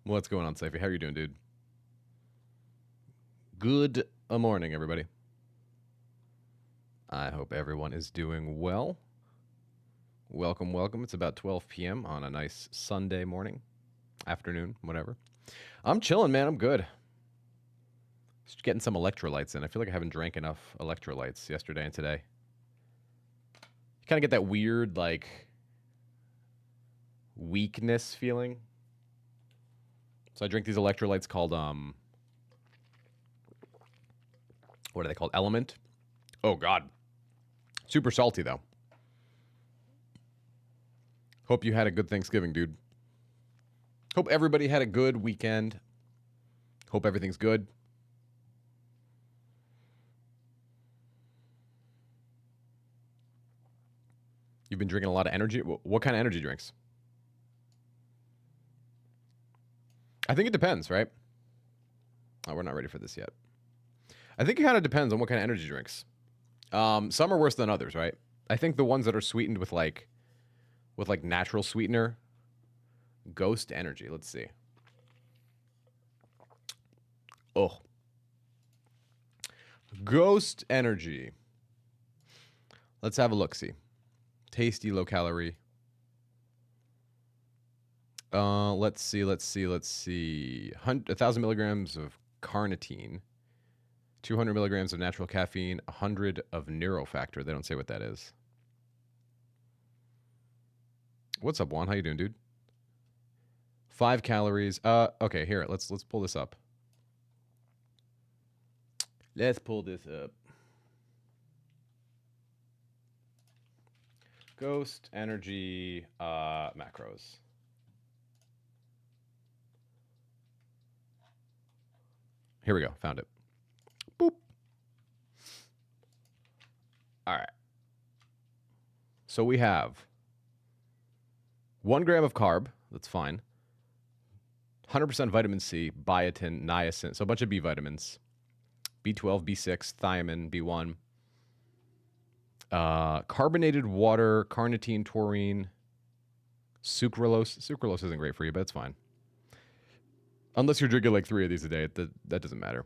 What's going on, Safety? How are you doing, dude? Good morning, everybody. I hope everyone is doing well. Welcome, welcome. It's about 12 p.m. on a nice Sunday morning, afternoon, whatever. I'm chilling, man. I'm good. Just getting some electrolytes in. I feel like I haven't drank enough electrolytes yesterday and today. You kind of get that weird, like, weakness feeling. So I drink these electrolytes called, what are they called? Element. Oh, God. Super salty, though. Hope you had a good Thanksgiving, dude. Hope everybody had a good weekend. Hope everything's good. You've been drinking a lot of energy. What kind of energy drinks? I think it depends, right? Oh, we're not ready for this yet. I think it kind of depends on what kind of energy drinks. Some are worse than others, right? I think the ones that are sweetened with natural sweetener, Ghost Energy. Let's see. Oh, Ghost Energy. Let's have a look. See, tasty, low calorie. Let's see. 1,000 milligrams of carnitine, 200 milligrams of natural caffeine, 100 of neurofactor. They don't say what that is. What's up, Juan? How you doing, dude? 5 calories. Okay, here. Let's pull this up. Let's pull this up. Ghost Energy macros. Here we go. Found it. Boop. All right. So we have 1 gram of carb. That's fine. 100% vitamin C, biotin, niacin. So a bunch of B vitamins. B12, B6, thiamine, B1. Carbonated water, carnitine, taurine, sucralose. Sucralose isn't great for you, but it's fine. Unless you're drinking like 3 of these a day, that doesn't matter.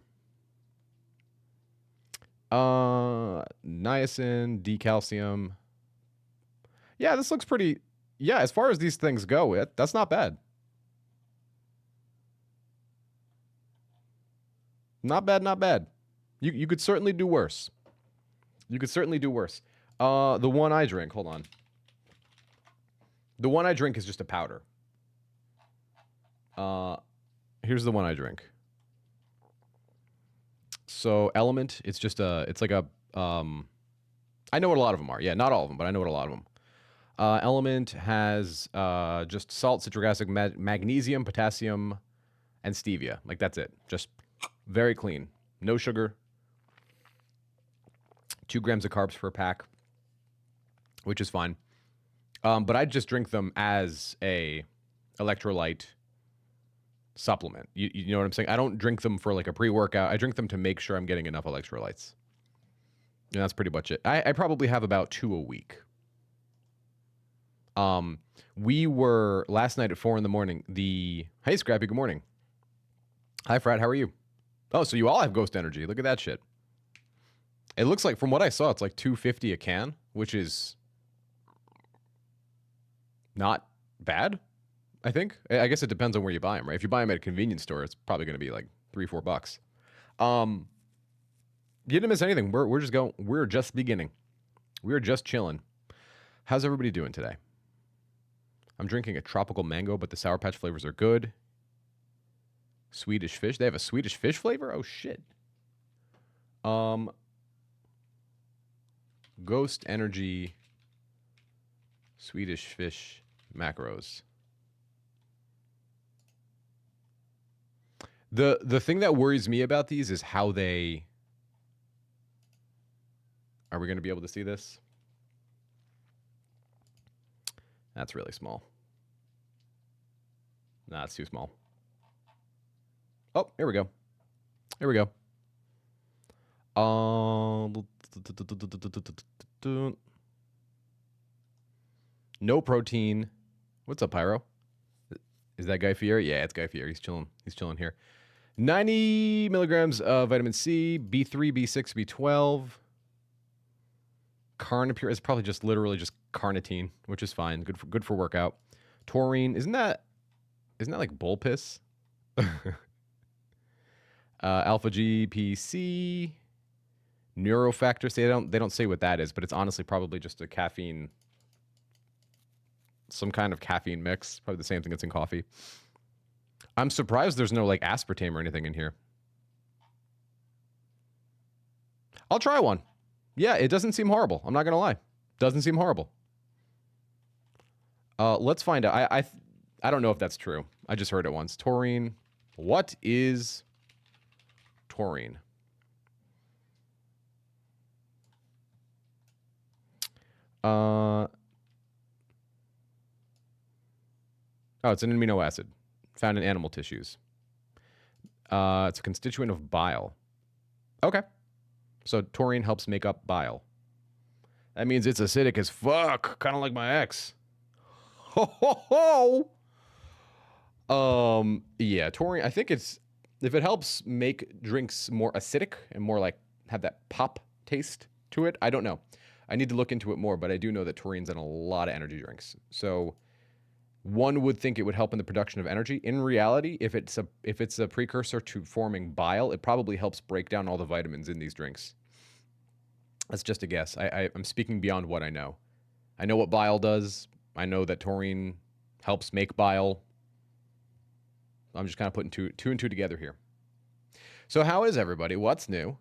Niacin, decalcium. Yeah, this looks pretty. Yeah, as far as these things go, that's not bad. Not bad, not bad. You could certainly do worse. You could certainly do worse. The one I drink, hold on. The one I drink is just a powder. Here's the one I drink. So Element, it's like a, I know what a lot of them are. Yeah, not all of them, but I know what a lot of them. Element has just salt, citric acid, magnesium, potassium, and stevia. Like that's it. Just very clean. No sugar. 2 grams of carbs per pack, which is fine. But I just drink them as a electrolyte supplement. You know what I'm saying? I don't drink them for like a pre-workout. I drink them to make sure I'm getting enough electrolytes. And that's pretty much it. I probably have about 2 a week. We were last night at 4 a.m. Hey Scrappy, good morning. Hi Frat, how are you? Oh, so you all have Ghost Energy. Look at that shit. It looks like, from what I saw, it's like $2.50 a can, which is not bad. I think. I guess it depends on where you buy them, right? If you buy them at a convenience store, it's probably going to be like $3-4. You didn't miss anything. We're just going. We're just beginning. We're just chilling. How's everybody doing today? I'm drinking a tropical mango, but the Sour Patch flavors are good. Swedish fish. They have a Swedish fish flavor? Oh shit. Ghost Energy Swedish fish macros. The thing that worries me about these is how they. Are we going to be able to see this? That's really small. Nah, it's too small. Oh, here we go. Here we go. No protein. What's up, Pyro? Is that Guy Fieri? Yeah, it's Guy Fieri. He's chilling. He's chilling here. 90 milligrams of vitamin C, B3, B6, B12. Carnipure is probably just literally just carnitine, which is fine. Good for workout. Taurine, isn't that like bull piss? Alpha GPC, neurofactor. See, they don't say what that is, but it's honestly probably just a caffeine, some kind of caffeine mix. Probably the same thing that's in coffee. I'm surprised there's no like aspartame or anything in here. I'll try one. Yeah, it doesn't seem horrible. I'm not gonna lie. Doesn't seem horrible. Let's find out. I don't know if that's true. I just heard it once. Taurine. What is taurine? Oh, it's an amino acid found in animal tissues. It's a constituent of bile. Okay. So taurine helps make up bile. That means it's acidic as fuck, kind of like my ex. Ho ho ho. Yeah, taurine. I think if it helps make drinks more acidic and more like have that pop taste to it. I don't know. I need to look into it more, but I do know that taurine's in a lot of energy drinks. So one would think it would help in the production of energy. In reality, if it's a precursor to forming bile, it probably helps break down all the vitamins in these drinks. That's just a guess. I'm speaking beyond what I know. I know what bile does. I know that taurine helps make bile. I'm just kind of putting two and two together here. So how is everybody? What's new?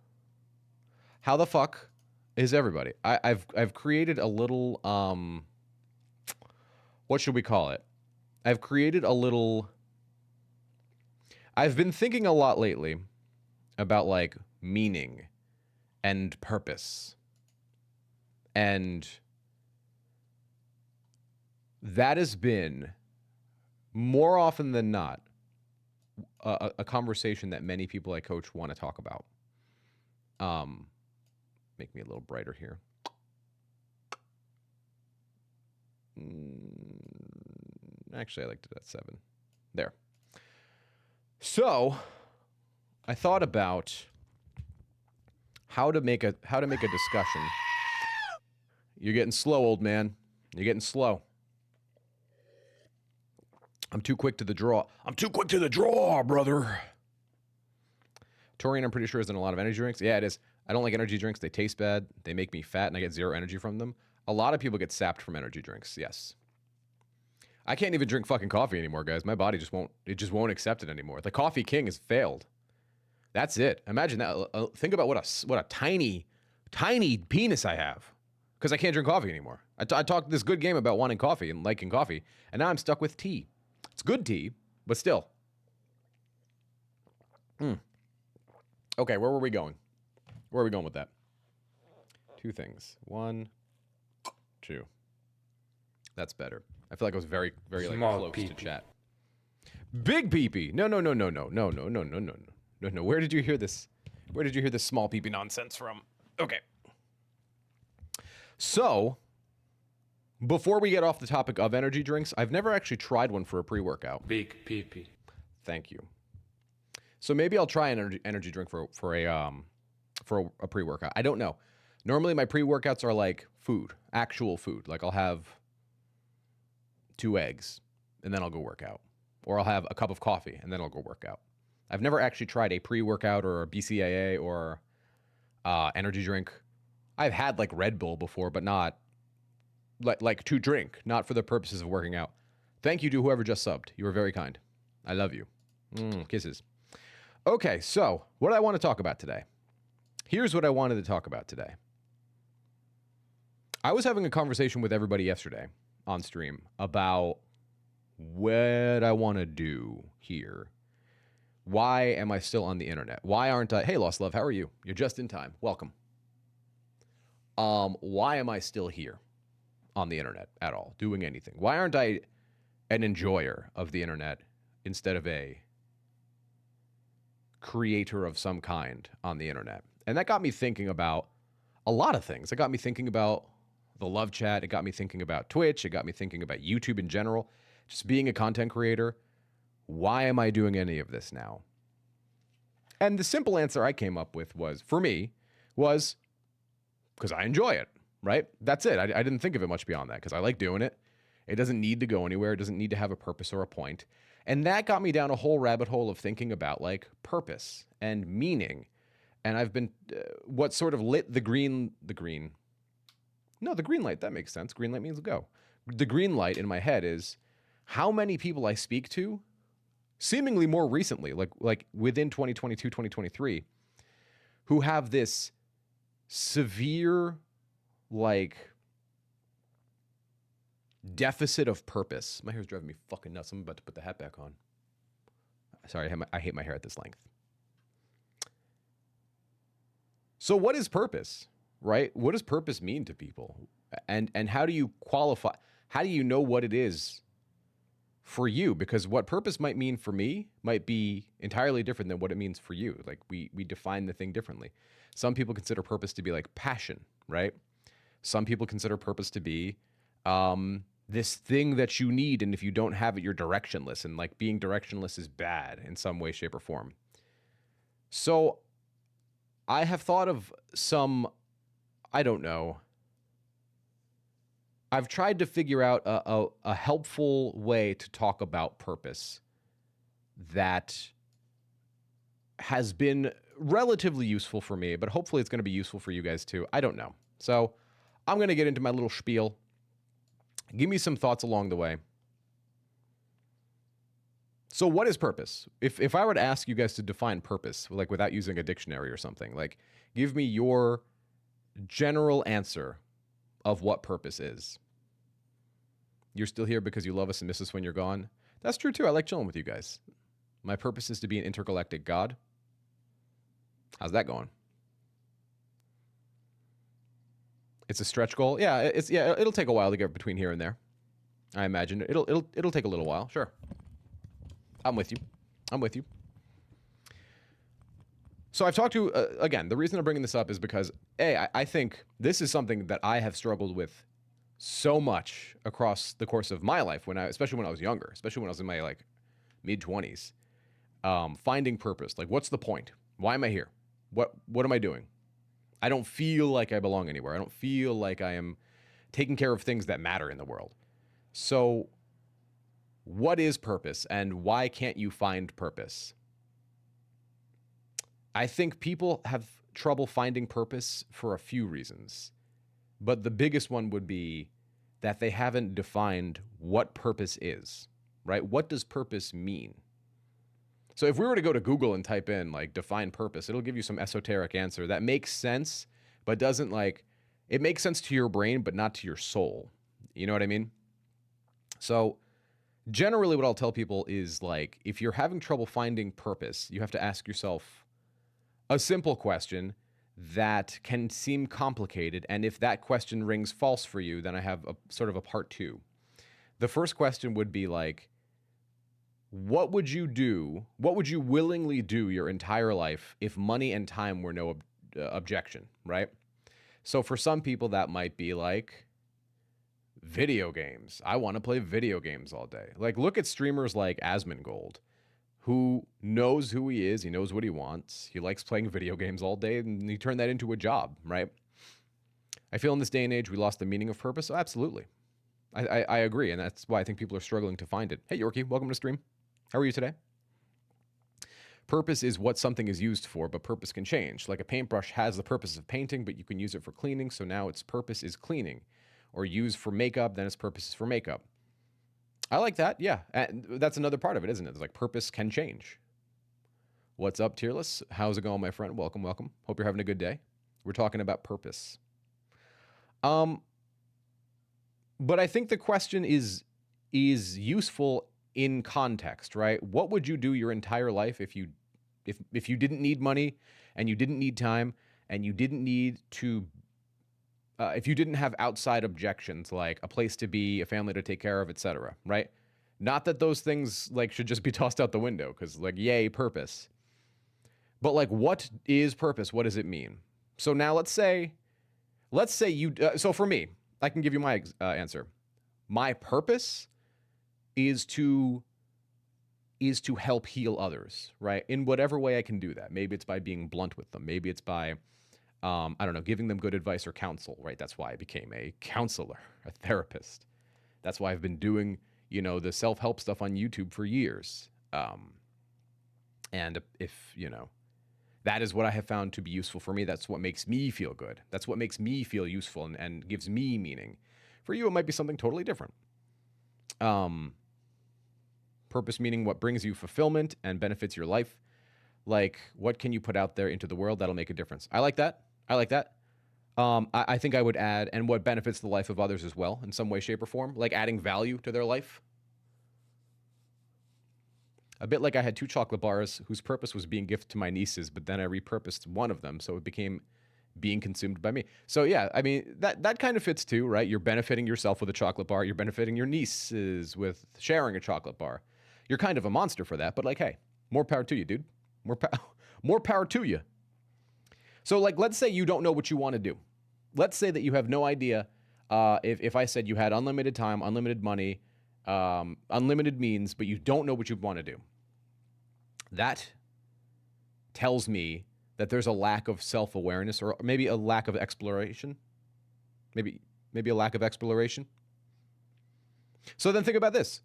How the fuck is everybody? I've created a little what should we call it? I've been thinking a lot lately about like meaning and purpose. And that has been more often than not a conversation that many people I coach want to talk about. Make me a little brighter here. Actually, I liked it at 7. There. So, I thought about how to make a discussion. You're getting slow, old man. You're getting slow. I'm too quick to the draw. I'm too quick to the draw, brother. Taurine, I'm pretty sure, is in a lot of energy drinks. Yeah, it is. I don't like energy drinks. They taste bad. They make me fat, and I get zero energy from them. A lot of people get sapped from energy drinks. Yes. I can't even drink fucking coffee anymore, guys. My body just won't accept it anymore. The coffee king has failed. That's it. Imagine that. Think about what a tiny penis I have because I can't drink coffee anymore. I talked this good game about wanting coffee and liking coffee, and now I'm stuck with tea. It's good tea, but still. Okay, where were we going? Where are we going with that? 2 things. 1, 2. That's better. I feel like I was very, very like close to chat. Big peepee. No. Where did you hear this? Where did you hear this small peepee nonsense from? Okay. So, before we get off the topic of energy drinks, I've never actually tried one for a pre-workout. Big peepee. Thank you. So maybe I'll try an energy drink for a pre-workout. I don't know. Normally my pre-workouts are like food, actual food. Like I'll have 2 eggs and then I'll go work out. Or I'll have a cup of coffee and then I'll go work out. I've never actually tried a pre-workout or a BCAA or energy drink. I've had like Red Bull before, but not like to drink, not for the purposes of working out. Thank you to whoever just subbed. You were very kind. I love you. Kisses. Okay, so what do I want to talk about today? Here's what I wanted to talk about today. I was having a conversation with everybody yesterday on stream about what I want to do here. Why am I still on the internet? Why aren't I? Hey, Lost Love, how are you? You're just in time. Welcome. Why am I still here on the internet at all, doing anything? Why aren't I an enjoyer of the internet instead of a creator of some kind on the internet? And that got me thinking about a lot of things. It got me thinking about the love chat. It got me thinking about Twitch. It got me thinking about YouTube in general, just being a content creator. Why am I doing any of this now? And the simple answer I came up with was, for me, was because I enjoy it, right? That's it. I didn't think of it much beyond that because I like doing it. It doesn't need to go anywhere. It doesn't need to have a purpose or a point. And that got me down a whole rabbit hole of thinking about like purpose and meaning. And I've been, what sort of lit the green light, that makes sense. Green light means go. The green light in my head is how many people I speak to, seemingly more recently, like within 2022, 2023, who have this severe, like, deficit of purpose. My hair's driving me fucking nuts. I'm about to put the hat back on. Sorry, I hate my hair at this length. So what is purpose, right? What does purpose mean to people? And how do you qualify? How do you know what it is for you? Because what purpose might mean for me might be entirely different than what it means for you. Like we define the thing differently. Some people consider purpose to be like passion, right? Some people consider purpose to be this thing that you need, and if you don't have it, you're directionless, and like being directionless is bad in some way, shape, or form. So I have thought of some, I don't know. I've tried to figure out a helpful way to talk about purpose that has been relatively useful for me, but hopefully it's going to be useful for you guys too. I don't know. So I'm going to get into my little spiel. Give me some thoughts along the way. So what is purpose? If I were to ask you guys to define purpose, like without using a dictionary or something, like give me your general answer of what purpose is. You're still here because you love us and miss us when you're gone. That's true too. I like chilling with you guys. My purpose is to be an intergalactic god. How's that going? It's a stretch goal. Yeah, it'll take a while to get between here and there. I imagine it'll take a little while. Sure. I'm with you. So I've talked to, again, the reason I'm bringing this up is because, I think this is something that I have struggled with so much across the course of my life, especially when I was younger, especially when I was in my like mid-20s, finding purpose. Like, what's the point? Why am I here? What am I doing? I don't feel like I belong anywhere. I don't feel like I am taking care of things that matter in the world. So what is purpose, and why can't you find purpose? I think people have trouble finding purpose for a few reasons, but the biggest one would be that they haven't defined what purpose is, right? What does purpose mean? So if we were to go to Google and type in like define purpose, it'll give you some esoteric answer that makes sense, but doesn't it makes sense to your brain, but not to your soul. You know what I mean? So generally what I'll tell people is like, if you're having trouble finding purpose, you have to ask yourself a simple question that can seem complicated. And if that question rings false for you, then I have a sort of a part two. The first question would be like, what would you do? What would you willingly do your entire life if money and time were no objection, right? So for some people that might be like video games. I want to play video games all day. Like look at streamers like Asmongold, who knows who he is. He knows what he wants. He likes playing video games all day, and he turned that into a job, right? I feel in this day and age we lost the meaning of purpose. Oh, absolutely. I agree, and that's why I think people are struggling to find it. Hey, Yorkie, welcome to stream. How are you today? Purpose is what something is used for, but purpose can change. Like a paintbrush has the purpose of painting, but you can use it for cleaning, so now its purpose is cleaning. Or used for makeup, then its purpose is for makeup. I like that, yeah. And that's another part of it, isn't it? It's like purpose can change. What's up, Tearless? How's it going, my friend? Welcome, welcome. Hope you're having a good day. We're talking about purpose. But I think the question is useful in context, right? What would you do your entire life if you didn't need money and you didn't need time and you didn't need to if you didn't have outside objections like a place to be, a family to take care of, etc., right? Not that those things like should just be tossed out the window because like yay purpose. But like what is purpose? What does it mean? So now let's say you so for me, I can give you my answer. My purpose is to is to help heal others, right? In whatever way I can do that. Maybe it's by being blunt with them. Maybe it's by, I don't know, giving them good advice or counsel, right? That's why I became a counselor, a therapist. That's why I've been doing, the self-help stuff on YouTube for years. And if, that is what I have found to be useful for me. That's what makes me feel good. That's what makes me feel useful and gives me meaning. For you, it might be something totally different. Purpose meaning what brings you fulfillment and benefits your life. Like, what can you put out there into the world that'll make a difference? I like that. I think I would add, and what benefits the life of others as well in some way, shape, or form, like adding value to their life. A bit like I had 2 chocolate bars whose purpose was being gifted to my nieces, but then I repurposed one of them, so it became being consumed by me. So yeah, I mean, that kind of fits too, right? You're benefiting yourself with a chocolate bar. You're benefiting your nieces with sharing a chocolate bar. You're kind of a monster for that, but like, hey, more power to you, dude. More power to you. So like, let's say you don't know what you want to do. Let's say that you have no idea. If I said you had unlimited time, unlimited money, unlimited means, but you don't know what you want to do. That tells me that there's a lack of self-awareness, or maybe a lack of exploration. Maybe a lack of exploration. So then think about this.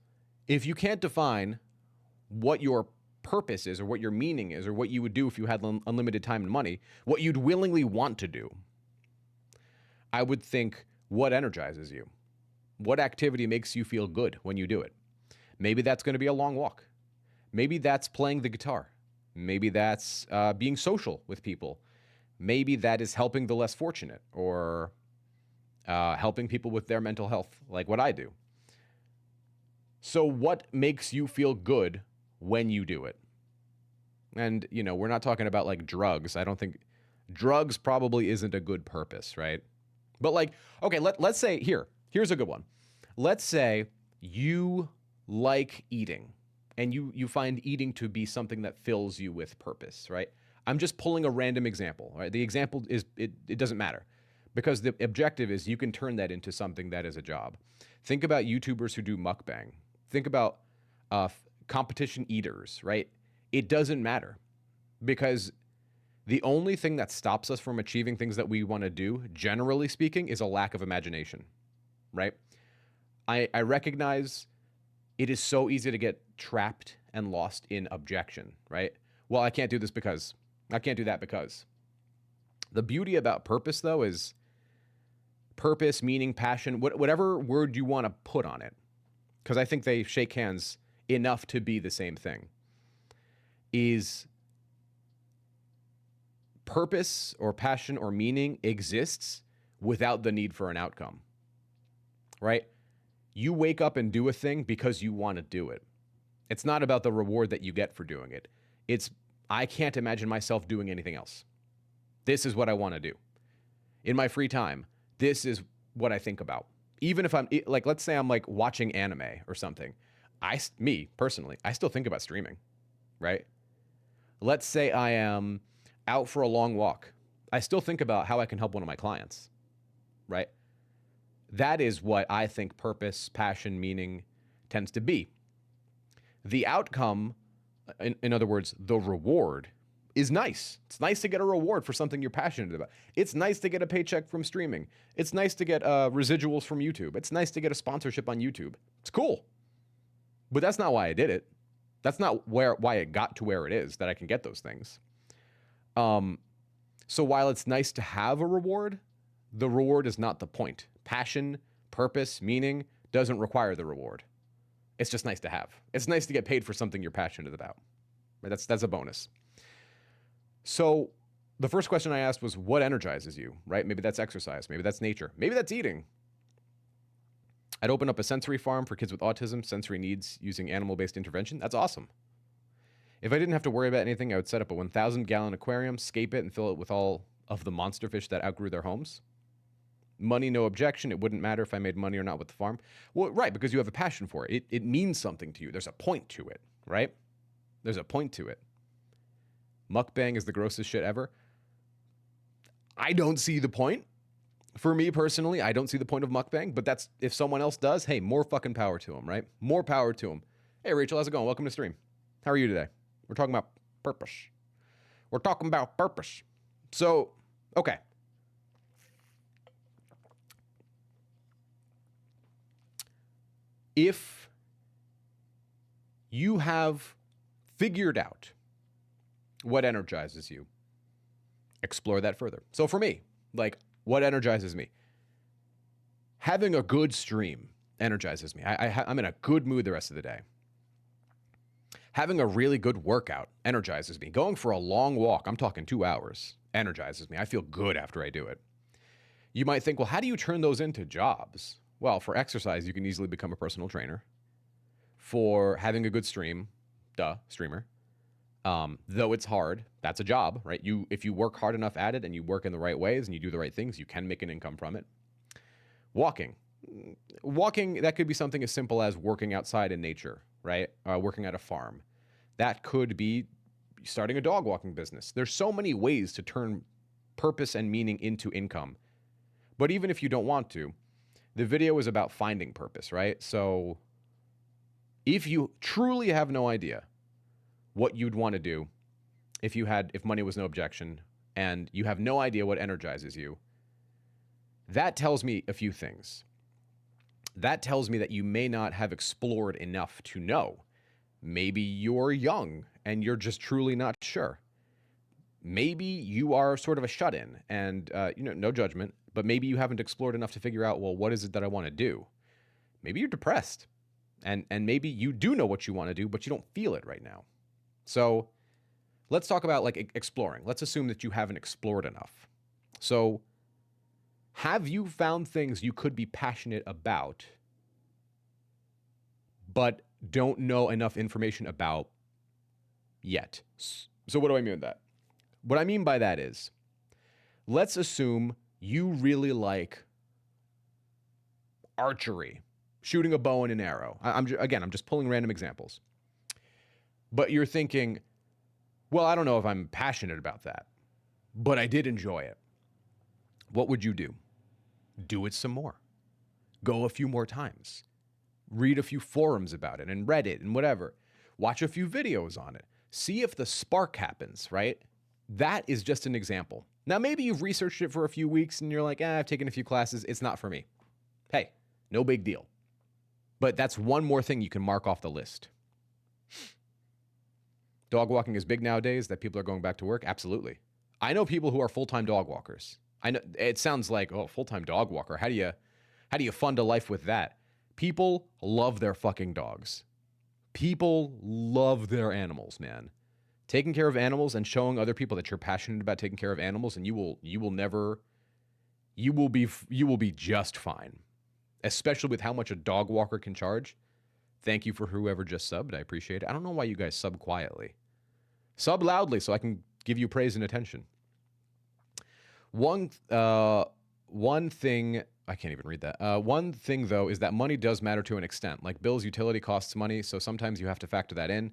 If you can't define what your purpose is, or what your meaning is, or what you would do if you had unlimited time and money, what you'd willingly want to do, I would think, what energizes you? What activity makes you feel good when you do it? Maybe that's going to be a long walk. Maybe that's playing the guitar. Maybe that's being social with people. Maybe that is helping the less fortunate, or helping people with their mental health, like what I do. So what makes you feel good when you do it? And, we're not talking about like drugs. I don't think drugs probably isn't a good purpose, right? But like, okay, let's say here's a good one. Let's say you like eating, and you find eating to be something that fills you with purpose, right? I'm just pulling a random example, right? The example is, it doesn't matter, because the objective is you can turn that into something that is a job. Think about YouTubers who do mukbang. Think about competition eaters, right? It doesn't matter, because the only thing that stops us from achieving things that we want to do, generally speaking, is a lack of imagination, right? I recognize it is so easy to get trapped and lost in objection, right? Well, I can't do this because, I can't do that because. The beauty about purpose, though, is purpose, meaning, passion, whatever word you want to put on it, because I think they shake hands enough to be the same thing, is purpose or passion or meaning exists without the need for an outcome, right? You wake up and do a thing because you want to do it. It's not about the reward that you get for doing it. It's, I can't imagine myself doing anything else. This is what I want to do. In my free time, this is what I think about. Even if I'm like, let's say I'm like watching anime or something. Me personally, I still think about streaming, right? Let's say I am out for a long walk. I still think about how I can help one of my clients, right? That is what I think purpose, passion, meaning tends to be. The outcome, in other words, the reward, is nice. It's nice to get a reward for something you're passionate about. It's nice to get a paycheck from streaming. It's nice to get residuals from YouTube. It's nice to get a sponsorship on YouTube. It's cool. But that's not why I did it. That's not why it got to where it is, that I can get those things. So while it's nice to have a reward, the reward is not the point. Passion, purpose, meaning doesn't require the reward. It's just nice to have. It's nice to get paid for something you're passionate about. That's a bonus. So the first question I asked was, what energizes you, right? Maybe that's exercise. Maybe that's nature. Maybe that's eating. I'd open up a sensory farm for kids with autism, sensory needs using animal-based intervention. That's awesome. If I didn't have to worry about anything, I would set up a 1,000-gallon aquarium, scape it, and fill it with all of the monster fish that outgrew their homes. Money, no objection. It wouldn't matter if I made money or not with the farm. Well, right, because you have a passion for it. It means something to you. There's a point to it, right? There's a point to it. Mukbang is the grossest shit ever. I don't see the point. For me personally, I don't see the point of mukbang, but that's, if someone else does, hey, more fucking power to them, right? More power to them. Hey, Rachel, how's it going? Welcome to stream. How are you today? We're talking about purpose. We're talking about purpose. So, okay. If you have figured out what energizes you, explore that further. So for me, like, what energizes me? Having a good stream energizes me. I'm in a good mood the rest of the day. Having a really good workout energizes me. Going for a long walk, I'm talking 2 hours, energizes me. I feel good after I do it. You might think, well, how do you turn those into jobs? Well, for exercise, you can easily become a personal trainer. For having a good stream, streamer. Though it's hard, that's a job, right? If you work hard enough at it and you work in the right ways and you do the right things, you can make an income from it. Walking, that could be something as simple as working outside in nature, right? Working at a farm. That could be starting a dog walking business. There's so many ways to turn purpose and meaning into income. But even if you don't want to, the video is about finding purpose, right? So if you truly have no idea what you'd want to do, if money was no objection, and you have no idea what energizes you, that tells me a few things. That tells me that you may not have explored enough to know. Maybe you're young and you're just truly not sure. Maybe you are sort of a shut-in and, no judgment, but maybe you haven't explored enough to figure out, well, what is it that I want to do? Maybe you're depressed and maybe you do know what you want to do, but you don't feel it right now. So let's talk about like exploring. Let's assume that you haven't explored enough. So have you found things you could be passionate about, but don't know enough information about yet? So what do I mean by that? What I mean by that is, let's assume you really like archery, shooting a bow and an arrow. I'm just pulling random examples. But you're thinking, well, I don't know if I'm passionate about that, but I did enjoy it. What would you do? Do it some more. Go a few more times. Read a few forums about it and Reddit and whatever. Watch a few videos on it. See if the spark happens, right? That is just an example. Now, maybe you've researched it for a few weeks and you're like, I've taken a few classes. It's not for me. Hey, no big deal. But that's one more thing you can mark off the list. Dog walking is big nowadays, that people are going back to work. Absolutely. I know people who are full-time dog walkers. I know it sounds like, oh, full-time dog walker. How do you fund a life with that? People love their fucking dogs. People love their animals, man. Taking care of animals and showing other people that you're passionate about taking care of animals, and you will be just fine. Especially with how much a dog walker can charge. Thank you for whoever just subbed. I appreciate it. I don't know why you guys sub quietly. Sub loudly so I can give you praise and attention. One thing, I can't even read that. One thing, though, is that money does matter to an extent. Like bills, utility costs money, so sometimes you have to factor that in.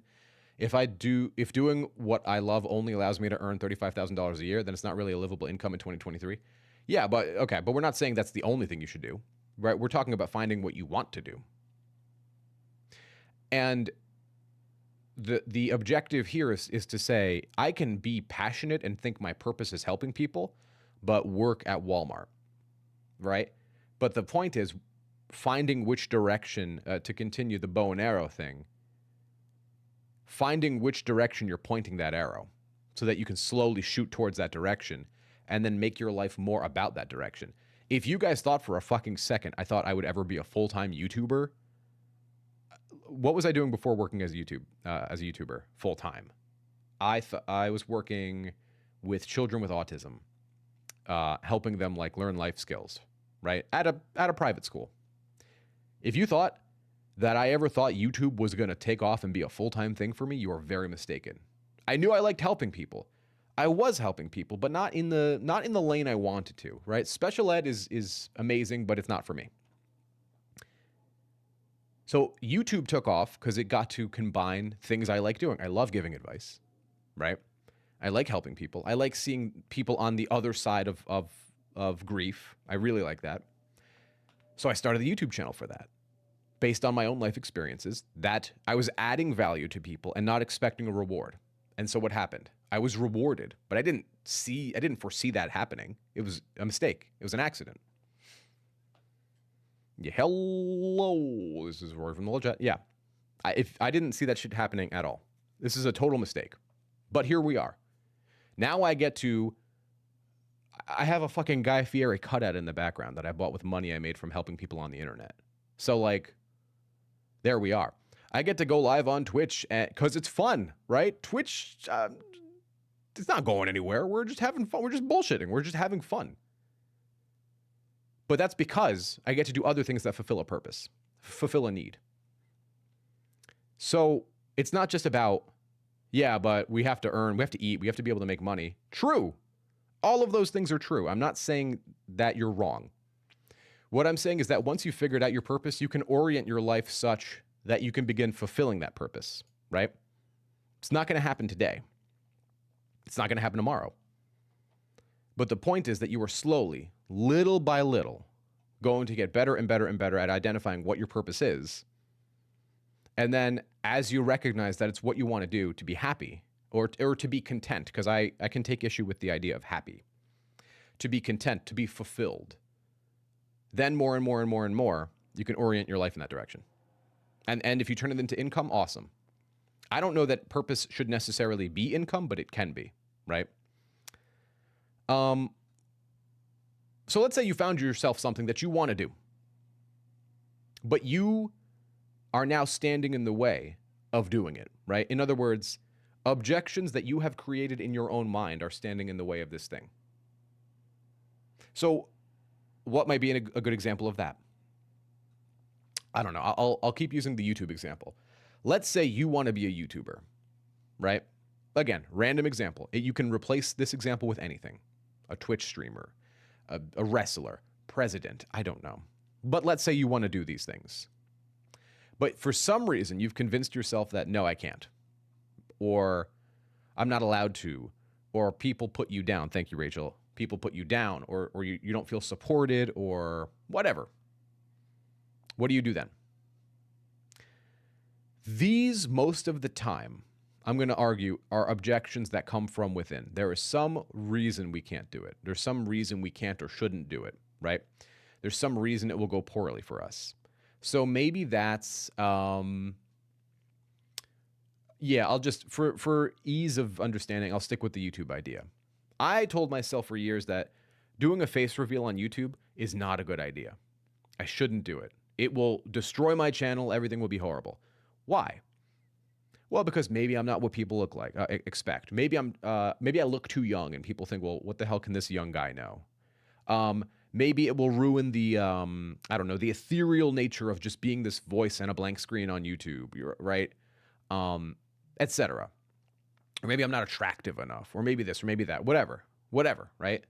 If doing what I love only allows me to earn $35,000 a year, then it's not really a livable income in 2023. Yeah, but we're not saying that's the only thing you should do, right? We're talking about finding what you want to do. And the objective here is to say, I can be passionate and think my purpose is helping people, but work at Walmart, right? But the point is finding which direction, to continue the bow and arrow thing, finding which direction you're pointing that arrow so that you can slowly shoot towards that direction and then make your life more about that direction. If you guys thought for a fucking second I thought I would ever be a full-time YouTuber, what was I doing before working as a YouTuber full-time? I was working with children with autism, helping them like learn life skills, right? At a private school. If you thought that I ever thought YouTube was going to take off and be a full-time thing for me, you are very mistaken. I knew I liked helping people. I was helping people, but not in the lane I wanted to, right? Special ed is amazing, but it's not for me. So YouTube took off because it got to combine things I like doing. I love giving advice, right? I like helping people. I like seeing people on the other side of grief. I really like that. So I started the YouTube channel for that. based on my own life experiences, that I was adding value to people and not expecting a reward. And so what happened? I was rewarded, but I didn't foresee that happening. It was a mistake. It was an accident. Yeah, hello. This is Rory from the Chat. Yeah. I didn't see that shit happening at all. This is a total mistake. But here we are. Now I have a fucking Guy Fieri cutout in the background that I bought with money I made from helping people on the internet. So, like, there we are. I get to go live on Twitch because it's fun, right? Twitch, it's not going anywhere. We're just having fun. We're just bullshitting. We're just having fun. But that's because I get to do other things that fulfill a purpose, fulfill a need. So it's not just about, yeah, but we have to earn, we have to eat, we have to be able to make money. True. All of those things are true. I'm not saying that you're wrong. What I'm saying is that once you've figured out your purpose, you can orient your life such that you can begin fulfilling that purpose, right? It's not going to happen today. It's not going to happen tomorrow. But the point is that you are slowly, little by little, going to get better and better and better at identifying what your purpose is. And then as you recognize that it's what you want to do to be happy or to be content, because I can take issue with the idea of happy, to be content, to be fulfilled, then more and more and more and more, you can orient your life in that direction. And if you turn it into income, awesome. I don't know that purpose should necessarily be income, but it can be, right? So let's say you found yourself something that you want to do, but you are now standing in the way of doing it, right? In other words, objections that you have created in your own mind are standing in the way of this thing. So what might be a good example of that? I don't know. I'll keep using the YouTube example. Let's say you want to be a YouTuber, right? Again, random example. You can replace this example with anything. A Twitch streamer, a wrestler, president, I don't know. But let's say you want to do these things. But for some reason, you've convinced yourself that, no, I can't. Or I'm not allowed to. Or people put you down. Thank you, Rachel. People put you down. Or you don't feel supported or whatever. What do you do then? These, most of the time, I'm going to argue, are objections that come from within. There is some reason we can't do it. There's some reason we can't or shouldn't do it, right? There's some reason it will go poorly for us. So maybe that's, I'll just, for ease of understanding, I'll stick with the YouTube idea. I told myself for years that doing a face reveal on YouTube is not a good idea. I shouldn't do it. It will destroy my channel. Everything will be horrible. Why? Well, because maybe I'm not what people look like, expect. Maybe I look too young and people think, well, what the hell can this young guy know? Maybe it will ruin the, the ethereal nature of just being this voice and a blank screen on YouTube, right? Etc. Or maybe I'm not attractive enough, or maybe this, or maybe that, whatever, right?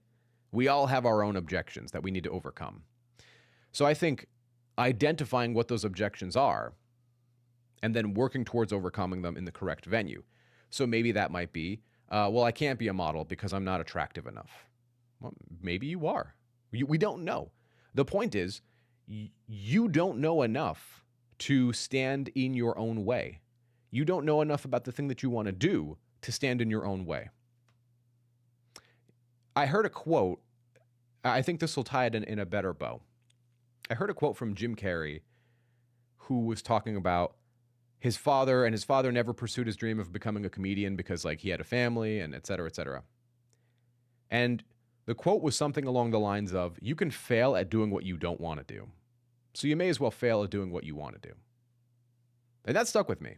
We all have our own objections that we need to overcome. So I think identifying what those objections are and then working towards overcoming them in the correct venue. So maybe that might be, I can't be a model because I'm not attractive enough. Well, maybe you are. We don't know. The point is, you don't know enough to stand in your own way. You don't know enough about the thing that you want to do to stand in your own way. I heard a quote. I think this will tie it in a better bow. I heard a quote from Jim Carrey, who was talking about his father, and his father never pursued his dream of becoming a comedian because, like, he had a family and et cetera, et cetera. And the quote was something along the lines of, you can fail at doing what you don't want to do. So you may as well fail at doing what you want to do. And that stuck with me.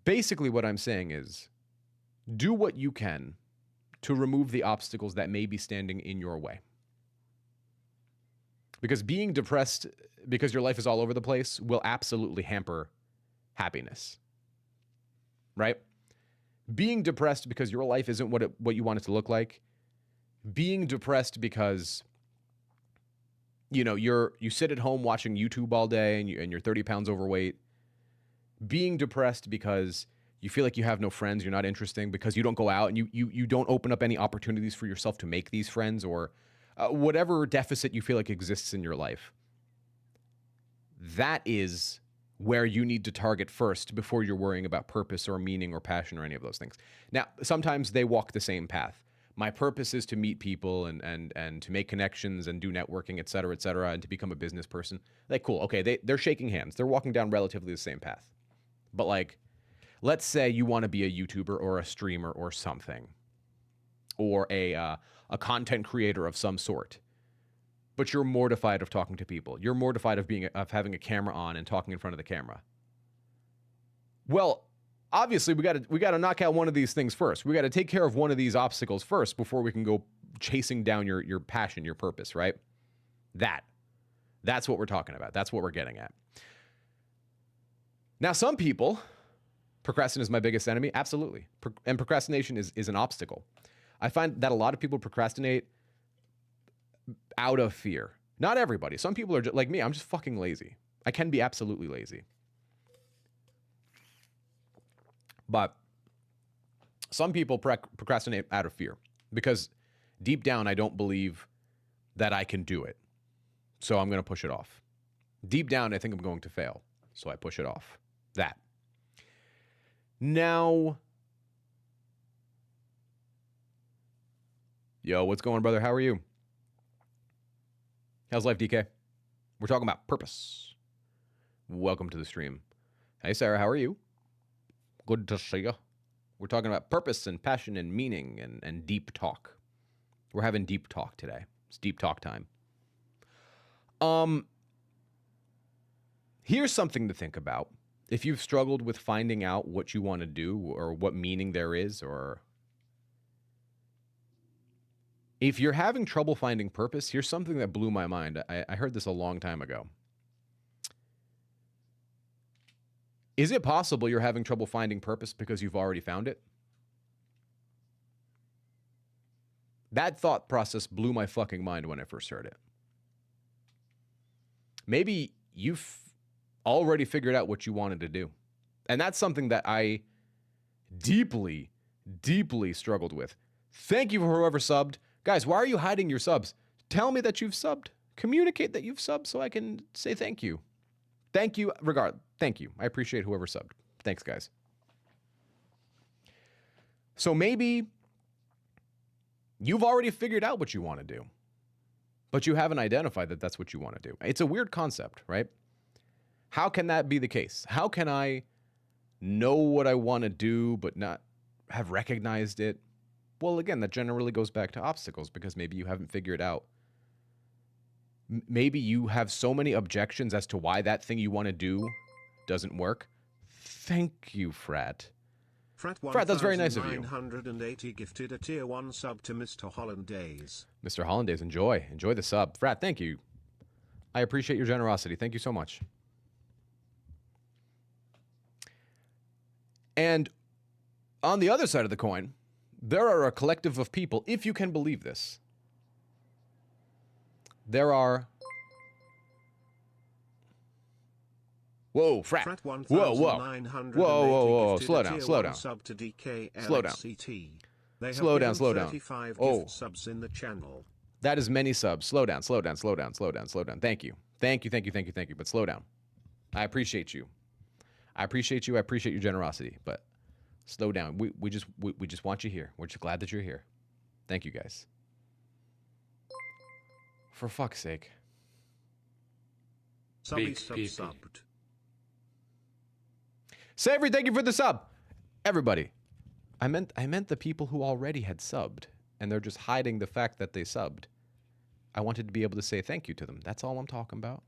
Basically, what I'm saying is, do what you can to remove the obstacles that may be standing in your way. Because being depressed because your life is all over the place will absolutely hamper happiness, right? Being depressed because your life isn't what you want it to look like. Being depressed because, you sit at home watching YouTube all day and you're 30 pounds overweight. Being depressed because you feel like you have no friends, you're not interesting, because you don't go out and you don't open up any opportunities for yourself to make these friends or whatever deficit you feel like exists in your life, that is where you need to target first before you're worrying about purpose or meaning or passion or any of those things. Now, sometimes they walk the same path. My purpose is to meet people and to make connections and do networking, et cetera, and to become a business person. Like, cool. Okay, they're shaking hands. They're walking down relatively the same path. But like, let's say you want to be a YouTuber or a streamer or something, or a content creator of some sort, but you're mortified of talking to people. You're mortified of having a camera on and talking in front of the camera. Well, obviously we got to knock out one of these things first. We got to take care of one of these obstacles first before we can go chasing down your passion, your purpose, right? That's what we're talking about. That's what we're getting at. Now, some people, procrastination is my biggest enemy. Absolutely. And procrastination is an obstacle. I find that a lot of people procrastinate out of fear. Not everybody. Some people are just like me. I'm just fucking lazy. I can be absolutely lazy. But some people procrastinate out of fear because deep down, I don't believe that I can do it. So I'm going to push it off. Deep down, I think I'm going to fail. So I push it off. That. Now, yo, what's going on, brother? How are you? How's life, DK? We're talking about purpose. Welcome to the stream. Hey, Sarah, how are you? Good to see you. We're talking about purpose and passion and meaning and deep talk. We're having deep talk today. It's deep talk time. Here's something to think about. If you've struggled with finding out what you want to do or what meaning there is, or if you're having trouble finding purpose, here's something that blew my mind. I heard this a long time ago. Is it possible you're having trouble finding purpose because you've already found it? That thought process blew my fucking mind when I first heard it. Maybe you've already figured out what you wanted to do. And that's something that I deeply, deeply struggled with. Thank you for whoever subbed. Guys, why are you hiding your subs? Tell me that you've subbed. Communicate that you've subbed so I can say thank you. Thank you. Thank you. I appreciate whoever subbed. Thanks, guys. So maybe you've already figured out what you want to do, but you haven't identified that that's what you want to do. It's a weird concept, right? How can that be the case? How can I know what I want to do, but not have recognized it? Well, again, that generally goes back to obstacles because maybe you haven't figured out. Maybe you have so many objections as to why that thing you want to do doesn't work. Thank you, Frat. Frat, that's very nice of you. 980 gifted a tier 1 sub to Mr. Hollandaise. Mr. Hollandaise, enjoy the sub. Frat, thank you. I appreciate your generosity. Thank you so much. And on the other side of the coin, there are a collective of people, if you can believe this. There are... Whoa, Frat. Whoa. Slow down. Slow down. Oh. Subs in the channel. That is many subs. Slow down. Thank you. Thank you. But slow down. I appreciate you. I appreciate your generosity, but slow down. We just want you here. We're just glad that you're here. Thank you, guys. For fuck's sake. Subbed. Savory, thank you for the sub. Everybody. I meant the people who already had subbed, and they're just hiding the fact that they subbed. I wanted to be able to say thank you to them. That's all I'm talking about.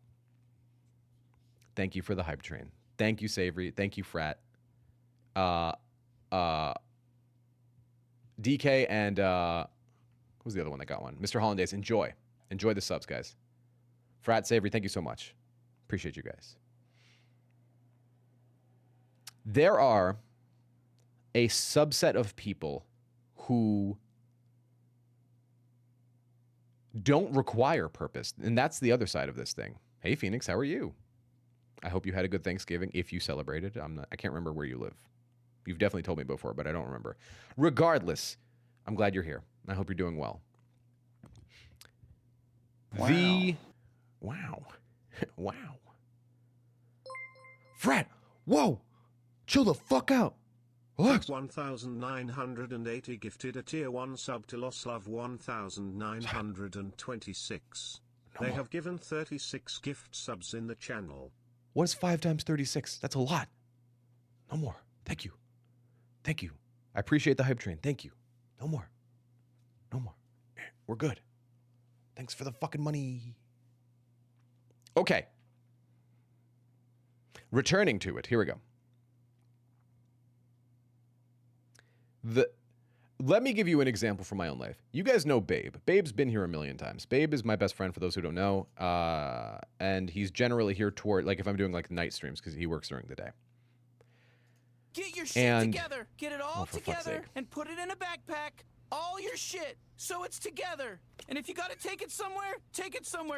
Thank you for the hype train. Thank you, Savory. Thank you, Frat. DK and who's the other one that got one? Mr. Hollandaise, enjoy the subs, guys. Frat, Savory, thank you so much. Appreciate you guys. There are a subset of people who don't require purpose, and that's the other side of this thing. Hey, Phoenix, how are you? I hope you had a good Thanksgiving if you celebrated. I can't remember where you live. You've definitely told me before, but I don't remember. Regardless, I'm glad you're here. I hope you're doing well. The wow. Wow. Frat, whoa! Chill the fuck out. What? 1980 gifted a tier 1 sub to Loslove 1926. They have given 36 gift subs in the channel. What is 5 times 36? That's a lot. No more. Thank you. Thank you. I appreciate the hype train. Thank you. No more. No more. We're good. Thanks for the fucking money. Okay. Returning to it. Here we go. Let me give you an example from my own life. You guys know Babe. Babe's been here a million times. Babe is my best friend, for those who don't know. And he's generally here toward, like, if I'm doing, like, night streams, because he works during the day. Get your shit together. Get it all together and put it in a backpack. All your shit, so it's together. And if you gotta take it somewhere,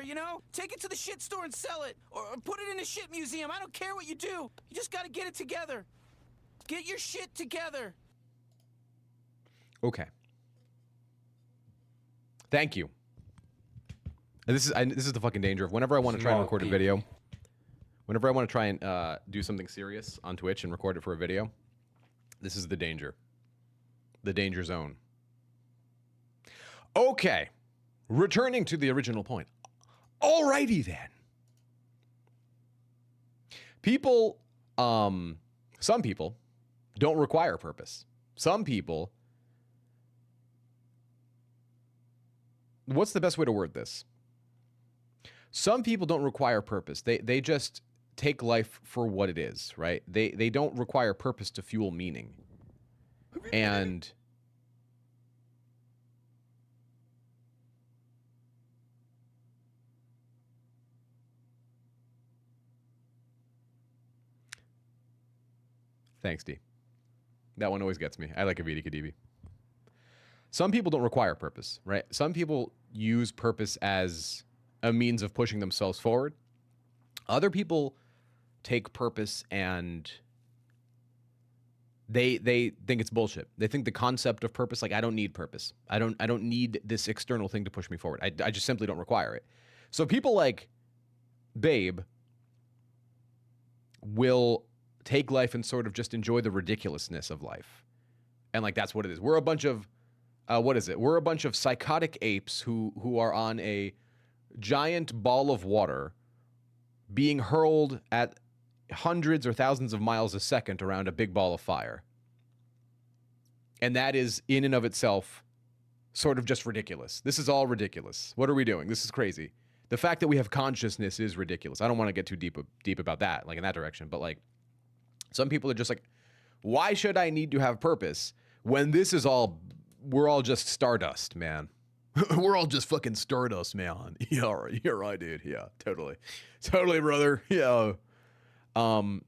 you know? Take it to the shit store and sell it. Or put it in a shit museum. I don't care what you do. You just gotta get it together. Get your shit together. Okay. Thank you. And this is the fucking danger of whenever I want to try and record a video, whenever I want to try and do something serious on Twitch and record it for a video, this is the danger. The danger zone. Okay. Returning to the original point. Alrighty then. People, some people don't require purpose. Some people, what's the best way to word this? Some people don't require purpose. They just take life for what it is, right? They don't require purpose to fuel meaning. And thanks, D. That one always gets me. I like Avidi Kadibi. Some people don't require purpose, right? Some people use purpose as a means of pushing themselves forward. Other people take purpose and they think it's bullshit. They think the concept of purpose, like, I don't need purpose. I don't need this external thing to push me forward. I just simply don't require it. So people like Babe will take life and sort of just enjoy the ridiculousness of life. And, like, that's what it is. We're a bunch of what is it? We're a bunch of psychotic apes who are on a giant ball of water being hurled at hundreds or thousands of miles a second around a big ball of fire. And that is, in and of itself, sort of just ridiculous. This is all ridiculous. What are we doing? This is crazy. The fact that we have consciousness is ridiculous. I don't want to get too deep about that, like in that direction. But, like, some people are just like, why should I need to have purpose when this is all, we're all just stardust, man. We're all just fucking stardust, man. Yeah, you're right, dude. Yeah, totally. Totally, brother. Yeah. So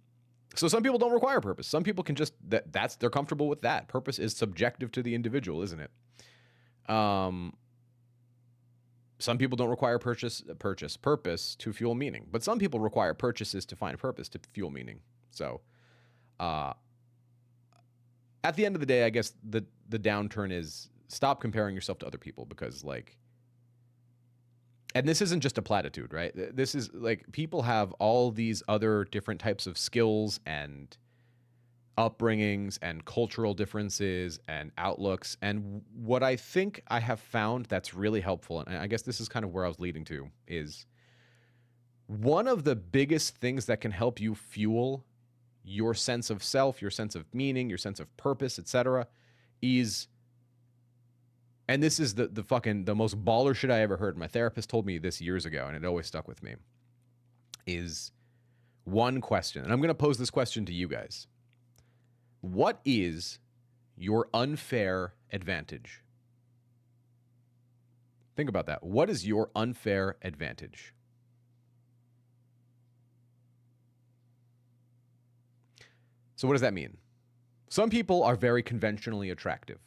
some people don't require purpose. Some people can just, they're comfortable with that. Purpose is subjective to the individual, isn't it? Some people don't require purpose to fuel meaning, but some people require purchases to find purpose to fuel meaning. So, at the end of the day, I guess the downturn is stop comparing yourself to other people, because, like, and this isn't just a platitude, right? This is, like, people have all these other different types of skills and upbringings and cultural differences and outlooks. And what I think I have found that's really helpful, and I guess this is kind of where I was leading to, is one of the biggest things that can help you fuel your sense of self, your sense of meaning, your sense of purpose, etc., is, and this is the most baller shit I ever heard. My therapist told me this years ago, and it always stuck with me, is one question. And I'm going to pose this question to you guys. What is your unfair advantage? Think about that. What is your unfair advantage? So what does that mean? Some people are very conventionally attractive.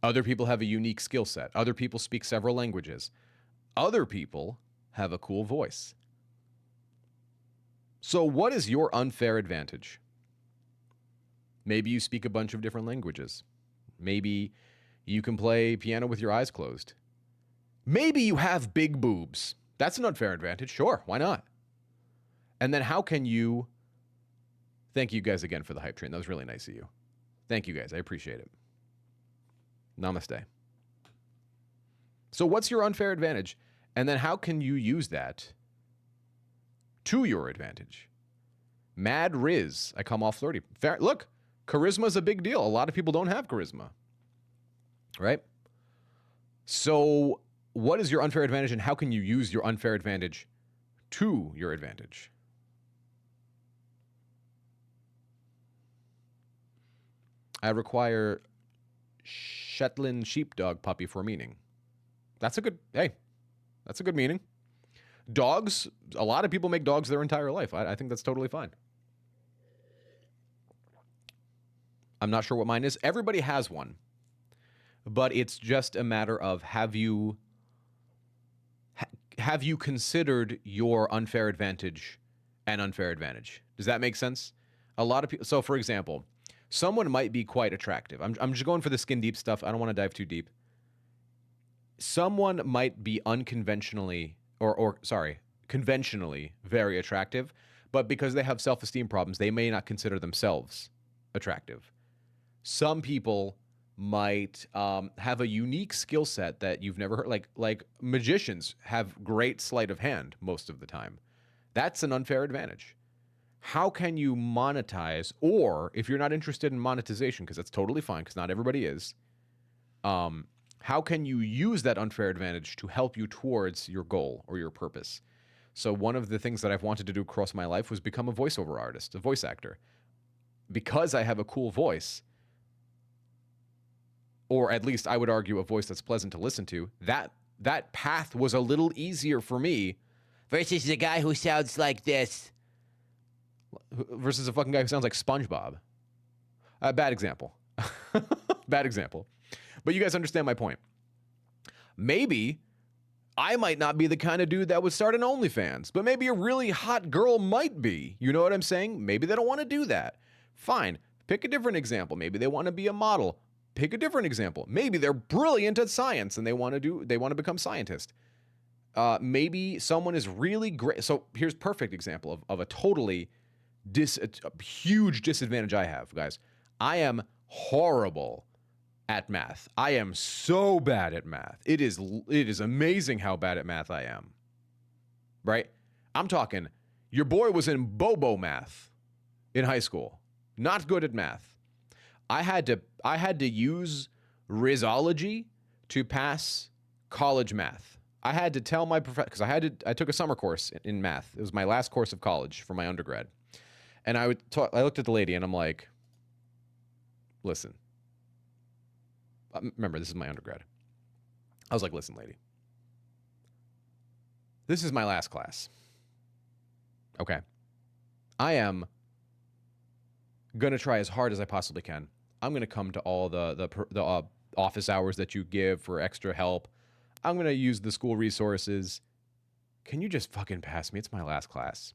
Other people have a unique skill set. Other people speak several languages. Other people have a cool voice. So what is your unfair advantage? Maybe you speak a bunch of different languages. Maybe you can play piano with your eyes closed. Maybe you have big boobs. That's an unfair advantage. Sure, why not? And then how can you... Thank you guys again for the hype train. That was really nice of you. Thank you guys. I appreciate it. Namaste. So what's your unfair advantage? And then how can you use that to your advantage? Mad Riz. I come off flirty. Fair, look, charisma is a big deal. A lot of people don't have charisma. Right? So what is your unfair advantage and how can you use your unfair advantage to your advantage? I require Shetland sheepdog puppy for meaning. That's a good, hey, that's a good meaning. Dogs, a lot of people make dogs their entire life. I think that's totally fine. I'm not sure what mine is. Everybody has one. But it's just a matter of have you considered your unfair advantage an unfair advantage? Does that make sense? A lot of people, so for example, someone might be quite attractive. I'm just going for the skin deep stuff. I don't want to dive too deep. Someone might be unconventionally, conventionally very attractive, but because they have self-esteem problems, they may not consider themselves attractive. Some people might have a unique skill set that you've never heard. Like magicians have great sleight of hand most of the time. That's an unfair advantage. How can you monetize, or if you're not interested in monetization, because that's totally fine, because not everybody is, how can you use that unfair advantage to help you towards your goal or your purpose? So one of the things that I've wanted to do across my life was become a voiceover artist, a voice actor. Because I have a cool voice, or at least I would argue a voice that's pleasant to listen to, that path was a little easier for me versus the guy who sounds like this. Versus a fucking guy who sounds like SpongeBob. Bad example. Bad example. But you guys understand my point. Maybe I might not be the kind of dude that would start an OnlyFans, but maybe a really hot girl might be. You know what I'm saying? Maybe they don't want to do that. Fine. Pick a different example. Maybe they want to be a model. Pick a different example. Maybe they're brilliant at science and they want to become scientist. Maybe someone is really great. So here's a perfect example of a totally a huge disadvantage I have, guys. I am horrible at math. I am so bad at math. It is amazing how bad at math I am. Right? I'm talking, your boy was in Bobo math in high school. Not good at math. I had to use Rizology to pass college math. I had to tell my professor, because I took a summer course in math. It was my last course of college for my undergrad. And I looked at the lady and I'm like, listen, remember, this is my undergrad. I was like, listen, lady, this is my last class. Okay. I am going to try as hard as I possibly can. I'm going to come to all the office hours that you give for extra help. I'm going to use the school resources. Can you just fucking pass me? It's my last class.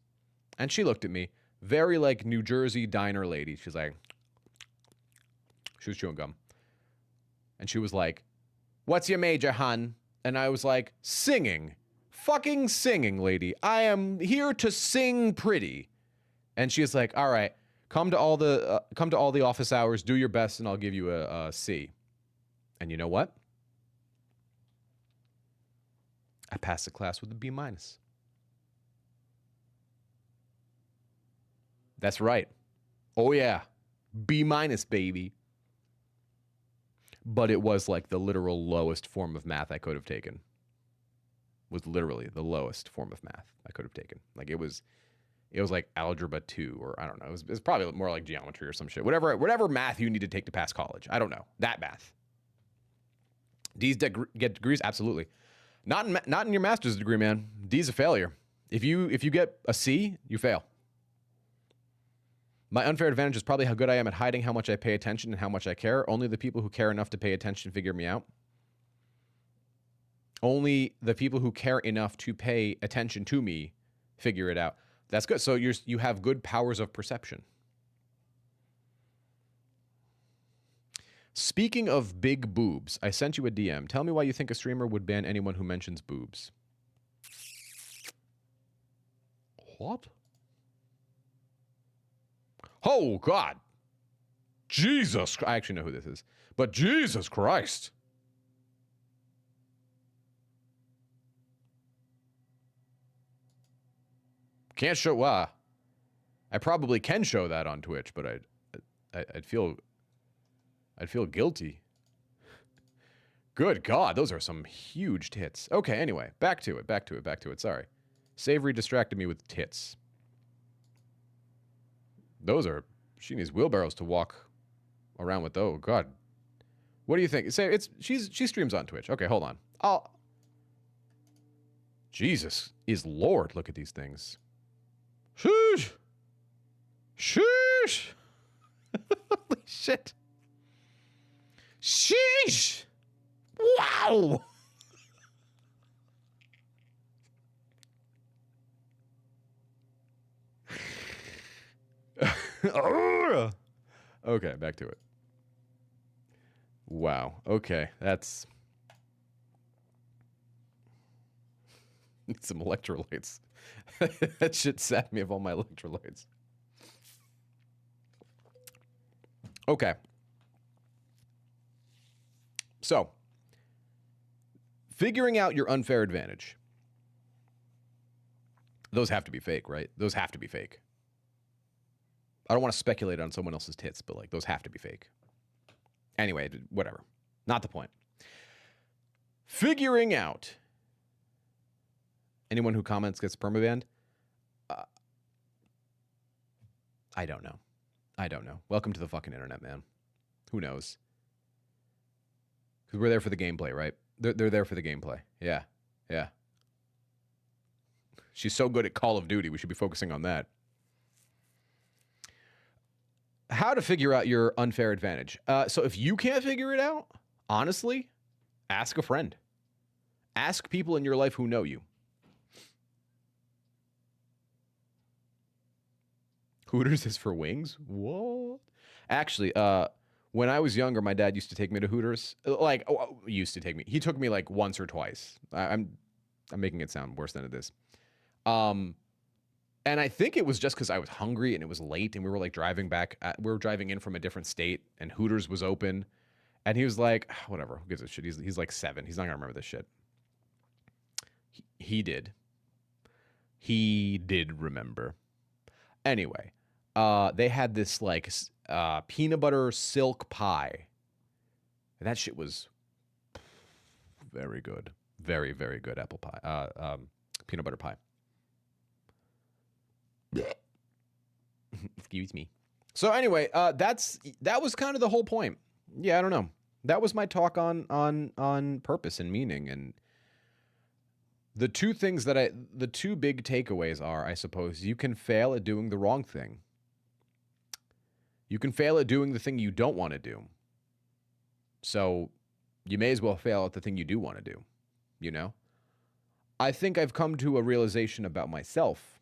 And she looked at me, very like New Jersey diner lady. She's like, she was chewing gum. And she was like, what's your major, hun? And I was like, singing. Fucking singing, lady. I am here to sing pretty. And she was like, all right, come to all the office hours, do your best, and I'll give you a C. And you know what? I passed the class with a B-. That's right. Oh yeah. B-, baby. But it was like the literal lowest form of math I could have taken. Was literally the lowest form of math I could have taken. Like it was like algebra 2, or I don't know. It was probably more like geometry or some shit. Whatever math you need to take to pass college. I don't know. That math. D's get degrees? Absolutely. Not in your master's degree, man. D's a failure. If you get a C, you fail. My unfair advantage is probably how good I am at hiding how much I pay attention and how much I care. Only the people who care enough to pay attention figure me out. Only the people who care enough to pay attention to me figure it out. That's good. So you have good powers of perception. Speaking of big boobs, I sent you a DM. Tell me why you think a streamer would ban anyone who mentions boobs. What? Oh, God. Jesus. I actually know who this is. But Jesus Christ. Can't show... I probably can show that on Twitch, but I'd feel guilty. Good God, those are some huge tits. Okay, anyway, back to it. Sorry. Savory distracted me with tits. Those are... She needs wheelbarrows to walk around with. Oh, God. What do you think? Say she streams on Twitch. Okay, hold on. Jesus is Lord. Look at these things. Sheesh. Sheesh. Holy shit. Sheesh. Wow. Okay, back to it. Wow. Okay, that's... Need some electrolytes. That shit sapped me of all my electrolytes. Okay. So, figuring out your unfair advantage. Those have to be fake, right? Those have to be fake. I don't want to speculate on someone else's tits, but like those have to be fake. Anyway, whatever. Not the point. Figuring out. Anyone who comments gets permabanned? I don't know. I don't know. Welcome to the fucking internet, man. Who knows? Because we're there for the gameplay, right? They're there for the gameplay. Yeah. Yeah. She's so good at Call of Duty. We should be focusing on that. How to figure out your unfair advantage. So if you can't figure it out, honestly, ask a friend. Ask people in your life who know you. Hooters is for wings? What? Actually, when I was younger, my dad used to take me to Hooters. He took me like once or twice. I'm making it sound worse than it is. And I think it was just because I was hungry and it was late and we were like driving back. We were driving in from a different state and Hooters was open. And he was like, whatever, who gives a shit? He's like 7. He's not going to remember this shit. He did. He did remember. Anyway, they had this like peanut butter silk pie. And that shit was very good. Very, very good apple pie. Peanut butter pie. Excuse me. So anyway, that was kind of the whole point. Yeah, I don't know. That was my talk on purpose and meaning, and the two big takeaways are, I suppose, you can fail at doing the wrong thing. You can fail at doing the thing you don't want to do. So you may as well fail at the thing you do want to do, you know? I think I've come to a realization about myself.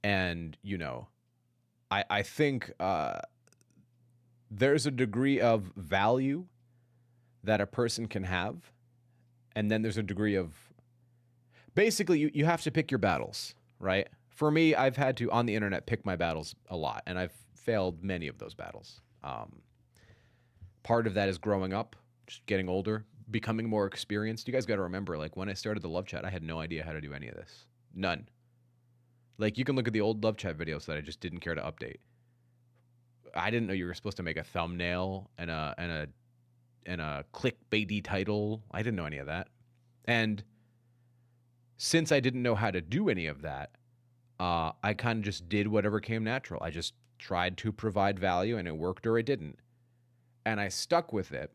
And, you know, I think there's a degree of value that a person can have. And then there's a degree of... Basically, you have to pick your battles, right? For me, I've had to, on the internet, pick my battles a lot. And I've failed many of those battles. Part of that is growing up, just getting older, becoming more experienced. You guys got to remember, like, when I started the Love Chat, I had no idea how to do any of this. None. Like, you can look at the old Love Chat videos that I just didn't care to update. I didn't know you were supposed to make a thumbnail and a clickbaity title. I didn't know any of that. And since I didn't know how to do any of that, I kind of just did whatever came natural. I just tried to provide value, and it worked or it didn't. And I stuck with it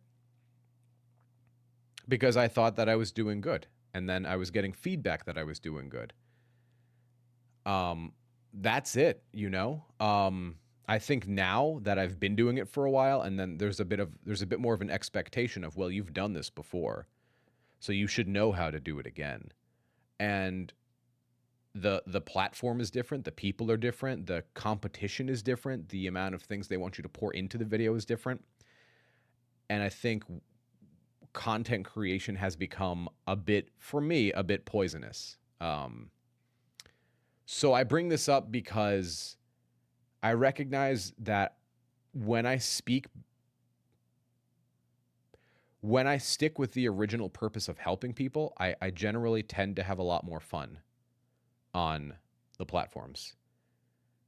because I thought that I was doing good. And then I was getting feedback that I was doing good. That's it, you know? I think now that I've been doing it for a while, and then there's a bit more of an expectation of, well, you've done this before, so you should know how to do it again. And the platform is different, the people are different, the competition is different, the amount of things they want you to pour into the video is different. And I think content creation has become a bit, for me, a bit poisonous. So I bring this up because I recognize that when I stick with the original purpose of helping people, I generally tend to have a lot more fun on the platforms.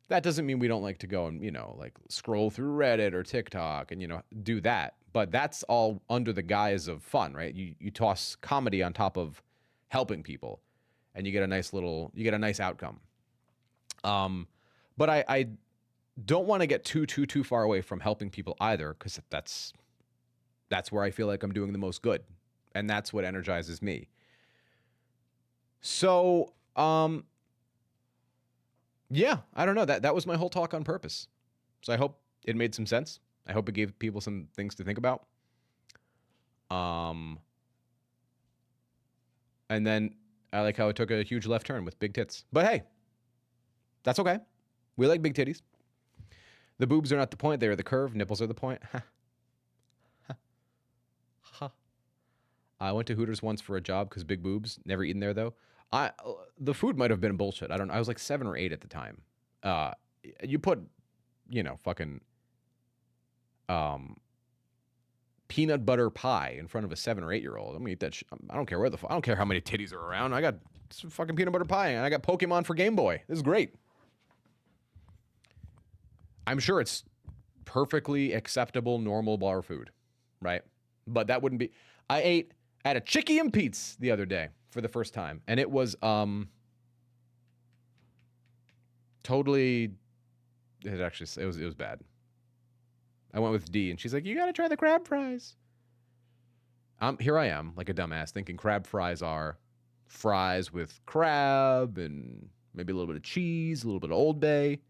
That doesn't mean we don't like to go and, like scroll through Reddit or TikTok and, do that. But that's all under the guise of fun, right? You toss comedy on top of helping people and you get a nice outcome. But I don't want to get too far away from helping people either, because that's where I feel like I'm doing the most good. And that's what energizes me. So, yeah, I don't know. That was my whole talk on purpose. So I hope it made some sense. I hope it gave people some things to think about. And then I like how it took a huge left turn with big tits. But hey, that's okay. We like big titties. The boobs are not the point. They are the curve. Nipples are the point. I went to Hooters once for a job because big boobs. Never eaten there, though. The food might have been bullshit. I don't know. I was like 7 or 8 at the time. You put, fucking peanut butter pie in front of a 7 or 8-year-old. I'm gonna eat that shit. I don't care where I don't care how many titties are around. I got some fucking peanut butter pie and I got Pokemon for Game Boy. This is great. I'm sure it's perfectly acceptable, normal bar food, right? But that wouldn't be. I ate at a Chicky and Pete's the other day for the first time, and it was totally. It was bad. I went with D, and she's like, "You got to try the crab fries." Here I am, like a dumbass, thinking crab fries are fries with crab and maybe a little bit of cheese, a little bit of Old Bay.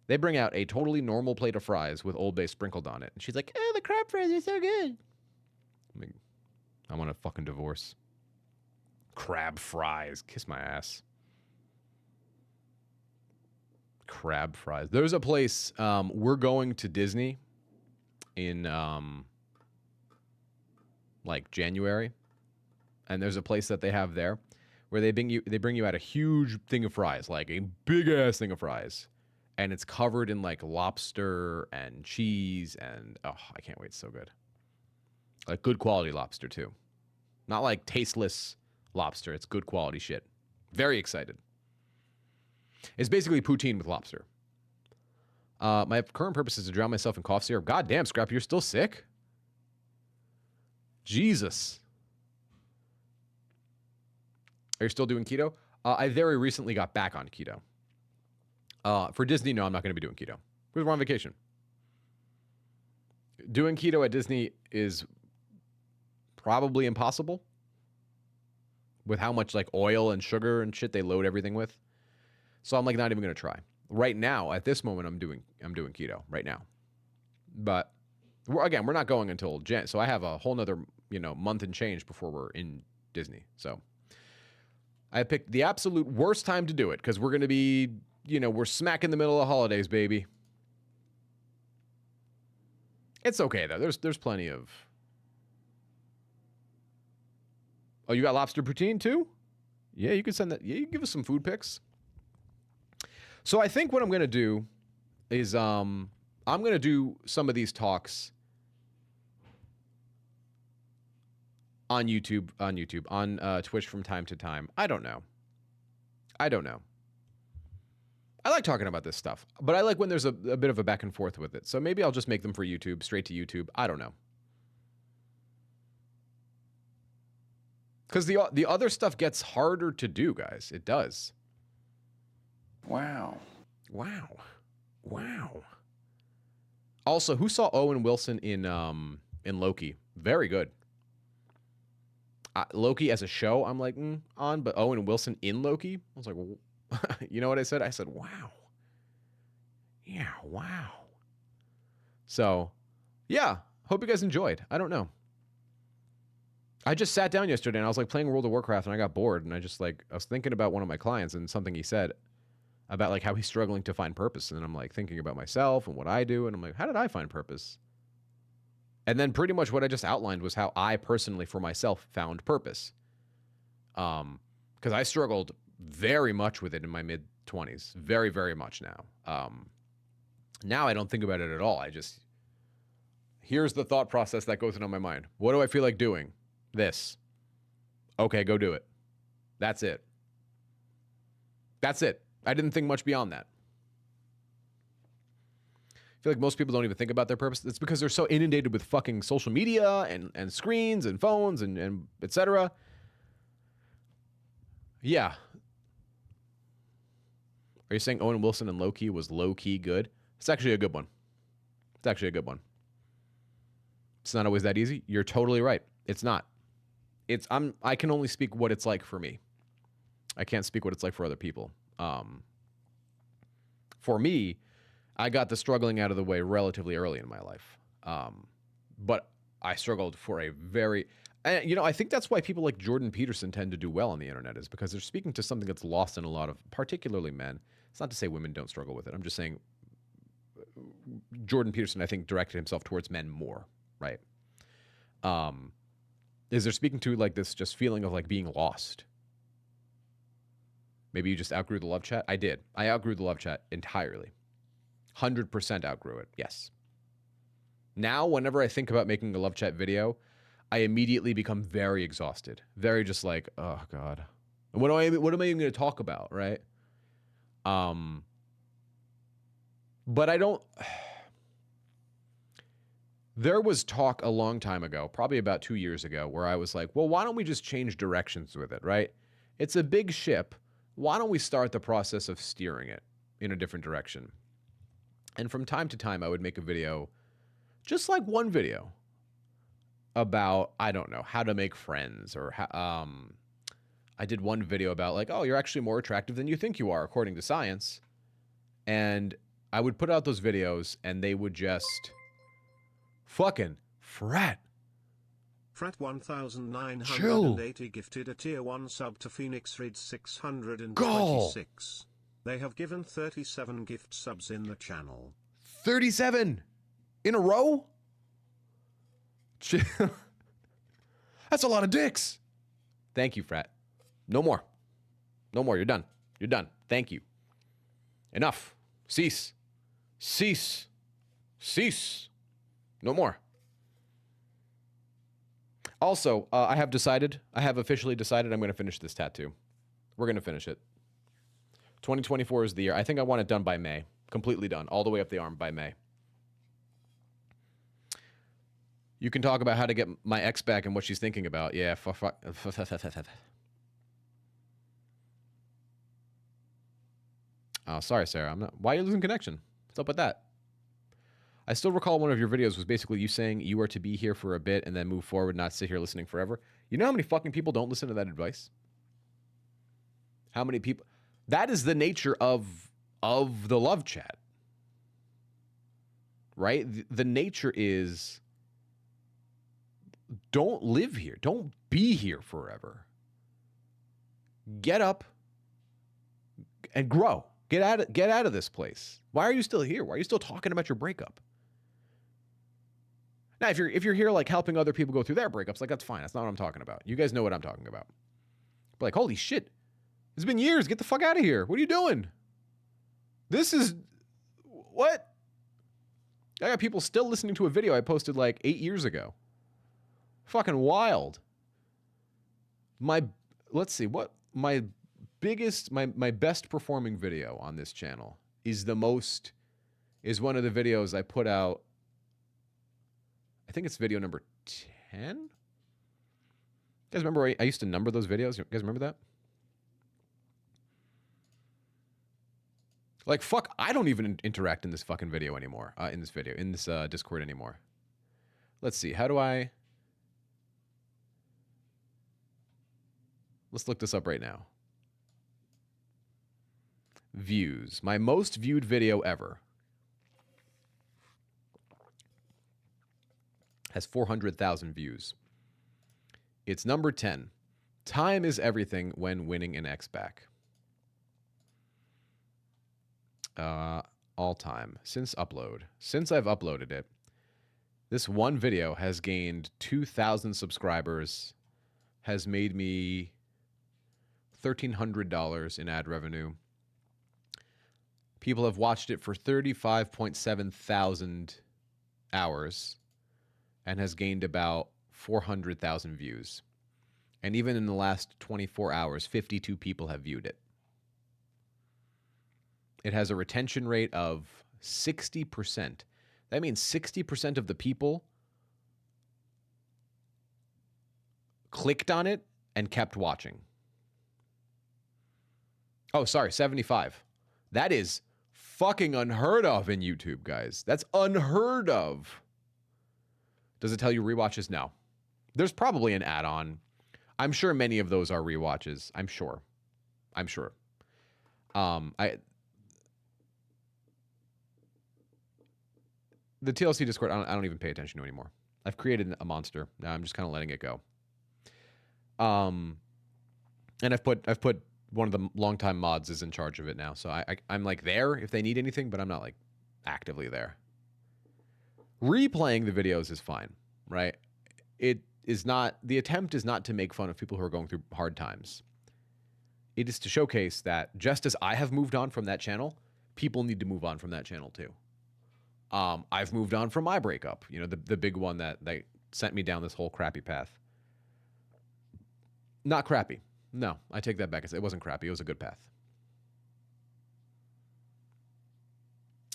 They bring out a totally normal plate of fries with Old Bay sprinkled on it. And she's like, "Oh, the crab fries are so good." I want a fucking divorce. Crab fries. Kiss my ass. Crab fries. There's a place, we're going to Disney in like January. And there's a place that they have there where they bring you out a huge thing of fries, like a big ass thing of fries. And it's covered in like lobster and cheese and I can't wait. It's so good. Like good quality lobster too. Not like tasteless lobster. It's good quality shit. Very excited. It's basically poutine with lobster. My current purpose is to drown myself in cough syrup. God damn, Scrap, you're still sick? Jesus. Are you still doing keto? I very recently got back on keto. For Disney, no, I'm not going to be doing keto because we're on vacation. Doing keto at Disney is probably impossible with how much like oil and sugar and shit they load everything with. So I'm like not even going to try. Right now, at this moment, I'm doing keto right now. But we're not going until Jan. So I have a whole nother, month and change before we're in Disney. So I picked the absolute worst time to do it because we're going to be, we're smack in the middle of the holidays, baby. It's okay though. There's plenty of. Oh, you got lobster poutine too? Yeah, you can send that. Yeah, you can give us some food pics. So I think what I'm going to do is I'm going to do some of these talks on YouTube, on Twitch from time to time. I don't know. I like talking about this stuff, but I like when there's a bit of a back and forth with it. So maybe I'll just make them for YouTube, straight to YouTube. I don't know. Because the other stuff gets harder to do, guys. It does. Wow. Also, who saw Owen Wilson in Loki? Very good. Loki as a show, I'm like on, but Owen Wilson in Loki, I was like, well, you know what I said? I said, wow. Yeah, wow. So, yeah, hope you guys enjoyed. I don't know. I just sat down yesterday and I was like playing World of Warcraft and I got bored and I was thinking about one of my clients and something he said about like how he's struggling to find purpose. And then I'm like thinking about myself and what I do. And I'm like, how did I find purpose? And then pretty much what I just outlined was how I personally, for myself, found purpose. Because I struggled very much with it in my mid-20s. Very, very much now. Now I don't think about it at all. I just, here's the thought process that goes into my mind. What do I feel like doing? This. Okay, go do it. That's it. That's it. I didn't think much beyond that. I feel like most people don't even think about their purpose. It's because they're so inundated with fucking social media and screens and phones and et cetera. Yeah. Are you saying Owen Wilson and Low-Key was low-key good? It's actually a good one. It's actually a good one. It's not always that easy. You're totally right. It's not. I can only speak what it's like for me. I can't speak what it's like for other people. For me, I got the struggling out of the way relatively early in my life. But I struggled for a very, I think that's why people like Jordan Peterson tend to do well on the internet, is because they're speaking to something that's lost in a lot of, particularly men. It's not to say women don't struggle with it. I'm just saying Jordan Peterson, I think, directed himself towards men more, right? Is they're speaking to like this just feeling of like being lost. Maybe you just outgrew the love chat. I did. I outgrew the love chat entirely. 100% outgrew it. Yes. Now, whenever I think about making a love chat video, I immediately become very exhausted. Very just like, oh God. What am I even going to talk about, right? But I don't. There was talk a long time ago, probably about 2 years ago, where I was like, well, why don't we just change directions with it, right? It's a big ship. Why don't we start the process of steering it in a different direction? And from time to time, I would make a video, just like one video, about, I don't know, how to make friends. Or I did one video about like, oh, you're actually more attractive than you think you are, according to science. And I would put out those videos, and they would just fucking fret. Frat 1980 gifted a tier 1 sub to Phoenix Rid 626. They have given 37 gift subs in the channel. 37 in a row? That's a lot of dicks. Thank you, Frat. No more. No more. You're done. You're done. Thank you. Enough. Cease. Cease. Cease. No more. Also, I have officially decided I'm going to finish this tattoo. We're going to finish it. 2024 is the year. I think I want it done by May. Completely done. All the way up the arm by May. You can talk about how to get my ex back and what she's thinking about. Yeah. Oh, sorry, Sarah. Why are you losing connection? What's up with that? I still recall one of your videos was basically you saying you are to be here for a bit and then move forward, not sit here listening forever. You know how many fucking people don't listen to that advice? How many people? That is the nature of the love chat, right? The nature is don't live here. Don't be here forever. Get up and grow. Get out of this place. Why are you still here? Why are you still talking about your breakup? Now, if you're here like helping other people go through their breakups, like that's fine. That's not what I'm talking about. You guys know what I'm talking about. But like, holy shit. It's been years. Get the fuck out of here. What are you doing? This is what? I got people still listening to a video I posted like 8 years ago. Fucking wild. Let's see, what my best performing video on this channel is one of the videos I put out. I think it's video number 10. You guys remember I used to number those videos? You guys remember that? Like, fuck, I don't even interact in this fucking video anymore. In this Discord anymore. Let's see, let's look this up right now. Views. My most viewed video ever has 400,000 views. It's number 10. Time is everything when winning an ex back. All time. Since I've uploaded it, This one video has gained 2,000 subscribers, has made me $1,300 in ad revenue. People have watched it for 35.7 thousand hours and has gained about 400,000 views. And even in the last 24 hours, 52 people have viewed it. It has a retention rate of 60%. That means 60% of the people clicked on it and kept watching. Oh, sorry, 75. That is fucking unheard of in YouTube, guys. That's unheard of. Does it tell you rewatches? No. There's probably an add-on. I'm sure many of those are rewatches. I'm sure. The TLC Discord, I don't even pay attention to anymore. I've created a monster. Now I'm just kind of letting it go. And I've put one of the longtime mods is in charge of it now. So I'm like there if they need anything, but I'm not like actively there. Replaying the videos is fine, right? It is not, the attempt is not to make fun of people who are going through hard times. It is to showcase that just as I have moved on from that channel, people need to move on from that channel too. I've moved on from my breakup, you know, the big one that sent me down this whole crappy path. Not crappy. No, I take that back. It wasn't crappy. It was a good path.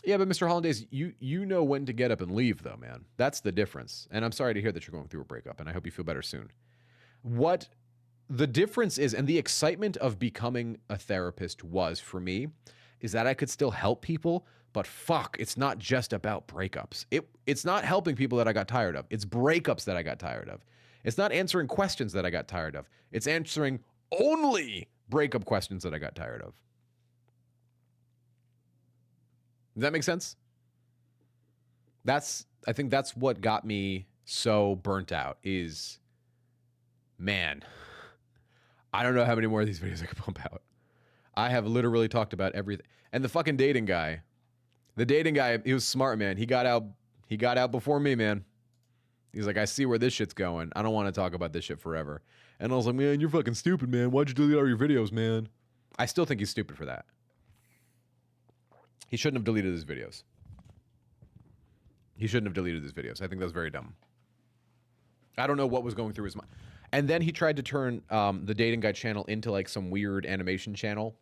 Yeah, but Mr. Hollandaise, you know when to get up and leave, though, man. That's the difference. And I'm sorry to hear that you're going through a breakup, and I hope you feel better soon. What the difference is, and the excitement of becoming a therapist was for me, is that I could still help people, but fuck, it's not just about breakups. It's not helping people that I got tired of. It's breakups that I got tired of. It's not answering questions that I got tired of. It's answering only breakup questions that I got tired of. Does that make sense? I think that's what got me so burnt out is, man, I don't know how many more of these videos I could pump out. I have literally talked about everything. And the fucking dating guy, he was smart, man. He got out before me, man. He's like, I see where this shit's going. I don't want to talk about this shit forever. And I was like, man, you're fucking stupid, man. Why'd you delete all your videos, man? I still think he's stupid for that. He shouldn't have deleted his videos. I think that's very dumb. I don't know what was going through his mind. And then he tried to turn the dating guy channel into like some weird animation channel.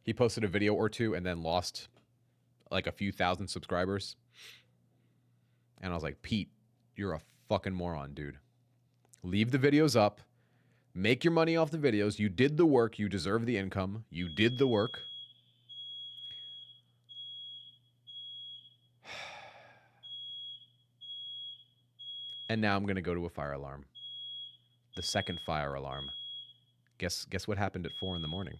He posted a video or two and then lost like a few thousand subscribers. And I was like, Pete, you're a fucking moron, dude. Leave the videos up. Make your money off the videos. You did the work. You deserve the income. You did the work. And now I'm going to go to a fire alarm. The second fire alarm. Guess what happened at 4 in the morning?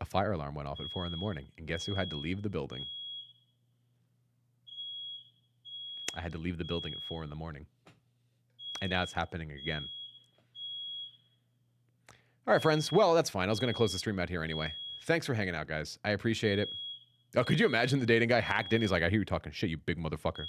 A fire alarm went off at 4 in the morning. And guess who had to leave the building? I had to leave the building at 4 in the morning. And now it's happening again. All right, friends. Well, that's fine. I was going to close the stream out here anyway. Thanks for hanging out, guys. I appreciate it. Oh, could you imagine the dating guy hacked in? He's like, I hear you talking shit, you big motherfucker.